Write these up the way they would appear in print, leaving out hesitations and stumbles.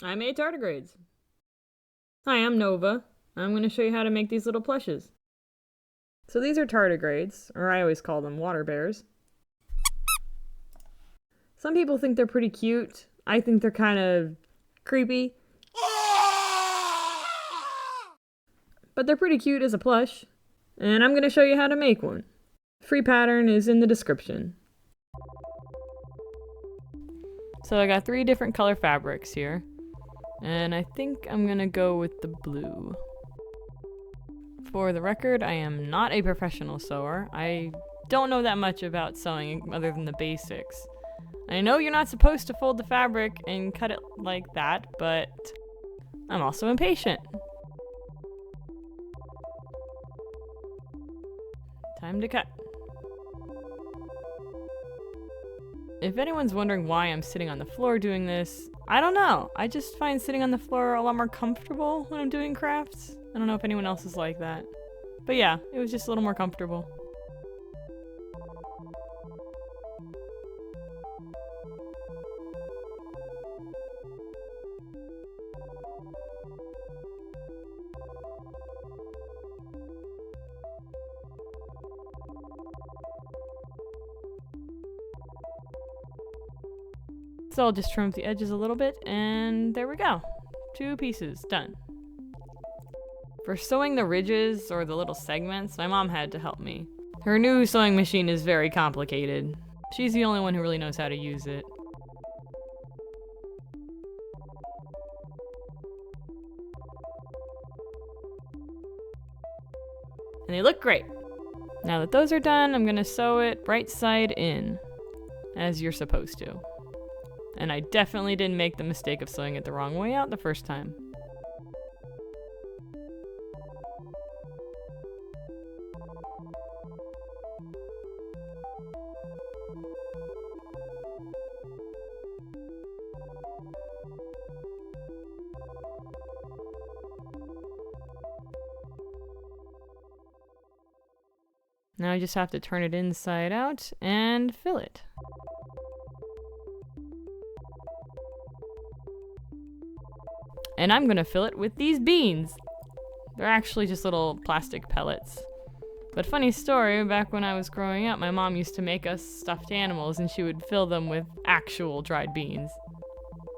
I made tardigrades. Hi, I'm Nova. I'm going to show you how to make these little plushes. So these are tardigrades, or I always call them water bears. Some people think they're pretty cute. I think they're kind of creepy. But they're pretty cute as a plush. And I'm going to show you how to make one. Free pattern is in the description. So I got 3 different color fabrics here. And I think I'm going to go with the blue. For the record, I am not a professional sewer. I don't know that much about sewing other than the basics. I know you're not supposed to fold the fabric and cut it like that, but I'm also impatient. Time to cut. If anyone's wondering why I'm sitting on the floor doing this, I don't know. I just find sitting on the floor a lot more comfortable when I'm doing crafts. I don't know if anyone else is like that. But yeah, it was just a little more comfortable. So I'll just trim up the edges a little bit, and there we go. 2 pieces, done. For sewing the ridges, or the little segments, my mom had to help me. Her new sewing machine is very complicated. She's the only one who really knows how to use it. And they look great. Now that those are done, I'm gonna sew it right side in, as you're supposed to. And I definitely didn't make the mistake of sewing it the wrong way out the first time. Now I just have to turn it inside out and fill it. And I'm gonna fill it with these beans. They're actually just little plastic pellets. But funny story, back when I was growing up, my mom used to make us stuffed animals and she would fill them with actual dried beans.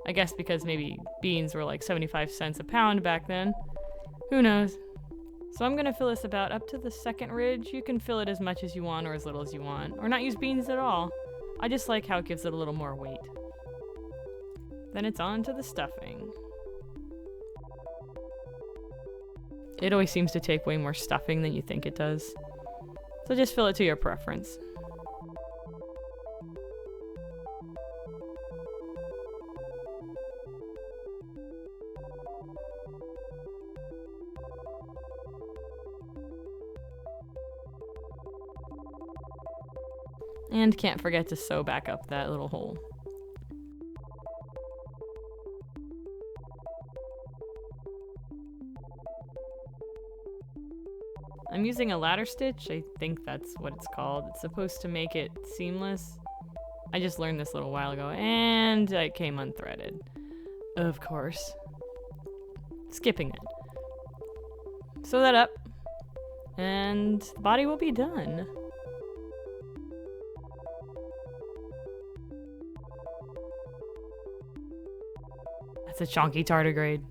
I guess because maybe beans were like 75 cents a pound back then. Who knows? So I'm gonna fill this about up to the second ridge. You can fill it as much as you want or as little as you want, or not use beans at all. I just like how it gives it a little more weight. Then it's on to the stuffing. It always seems to take way more stuffing than you think it does. So just fill it to your preference. And can't forget to sew back up that little hole. I'm using a ladder stitch, I think that's what it's called. It's supposed to make it seamless. I just learned this a little while ago, and it came unthreaded. Of course. Skipping it. Sew that up, and the body will be done. That's a chonky tardigrade.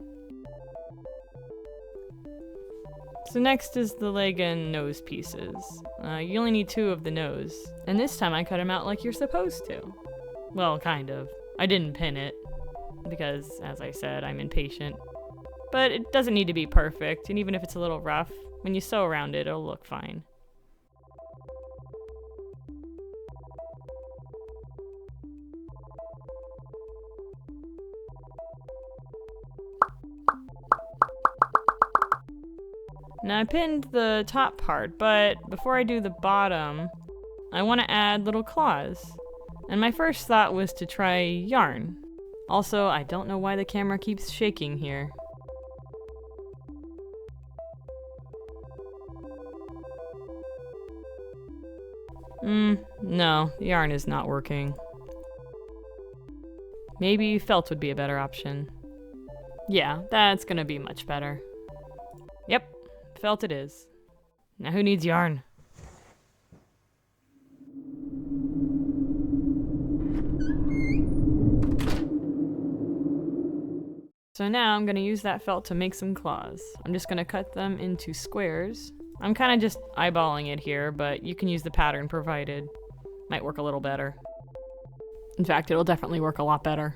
So next is the leg and nose pieces. You only need 2 of the nose. And this time I cut them out like you're supposed to. Well, kind of. I didn't pin it, because, as I said, I'm impatient. But it doesn't need to be perfect, and even if it's a little rough, when you sew around it, it'll look fine. Now I pinned the top part, but before I do the bottom, I want to add little claws. And my first thought was to try yarn. Also, I don't know why the camera keeps shaking here. No, the yarn is not working. Maybe felt would be a better option. Yeah, that's gonna be much better. Yep, felt it is. Now who needs yarn? So now I'm gonna use that felt to make some claws. I'm just gonna cut them into squares. I'm kind of just eyeballing it here, but you can use the pattern provided. Might work a little better. In fact, it'll definitely work a lot better.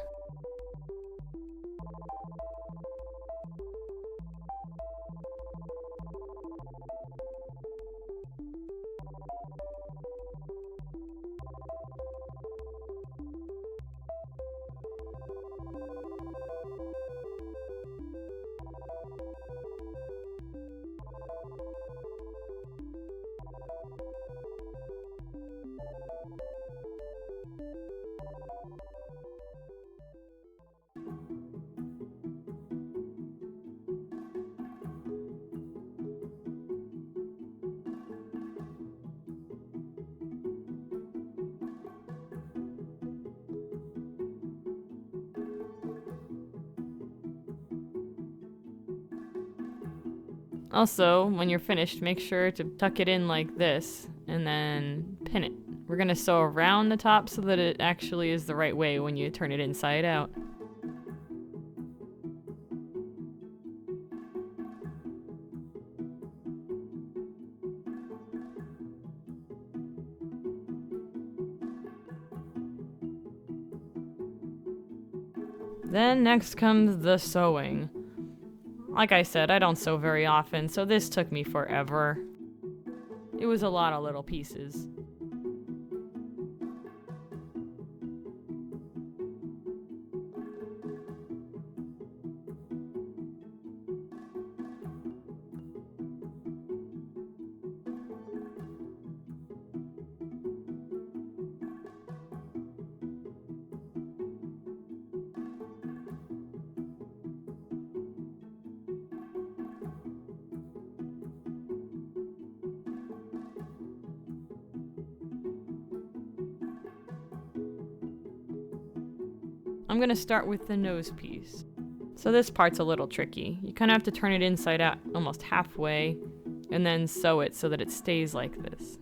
Also, when you're finished, make sure to tuck it in like this and then pin it. We're gonna sew around the top so that it actually is the right way when you turn it inside out. Then next comes the sewing. Like I said, I don't sew very often, so this took me forever. It was a lot of little pieces. I'm gonna start with the nose piece. So this part's a little tricky. You kind of have to turn it inside out almost halfway and then sew it so that it stays like this.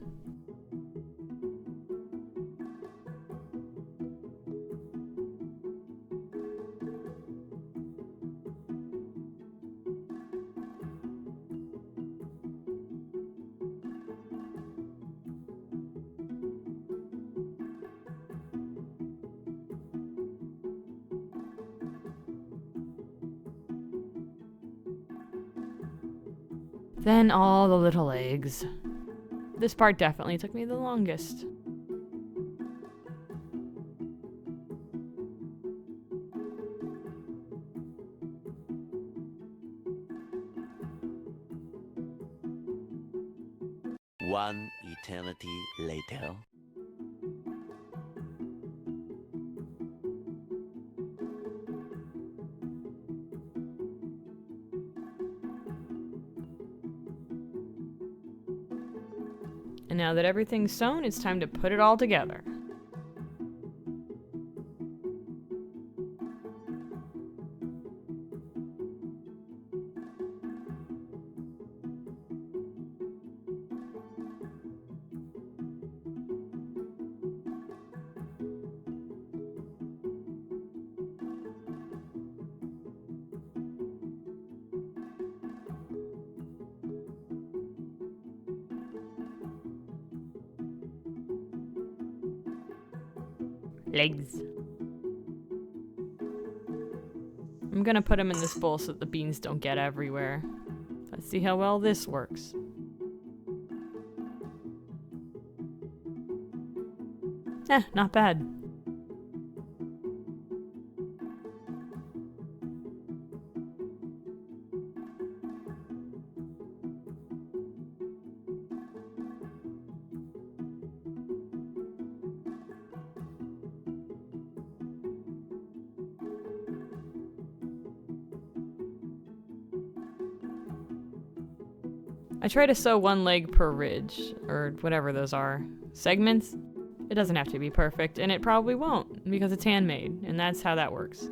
Then all the little legs. This part definitely took me the longest. One eternity later. And now that everything's sewn, it's time to put it all together. Legs. I'm gonna put them in this bowl so that the beans don't get everywhere. Let's see how well this works. Not bad. I try to sew one leg per ridge, or whatever those are. Segments? It doesn't have to be perfect, and it probably won't, because it's handmade, and that's how that works.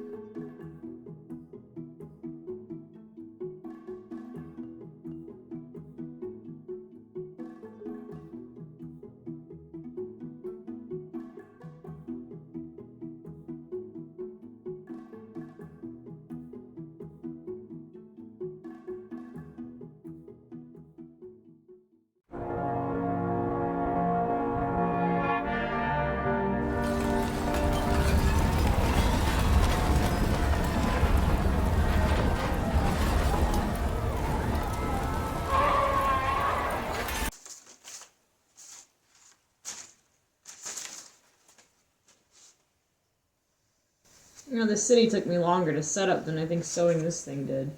You know, the city took me longer to set up than I think sewing this thing did.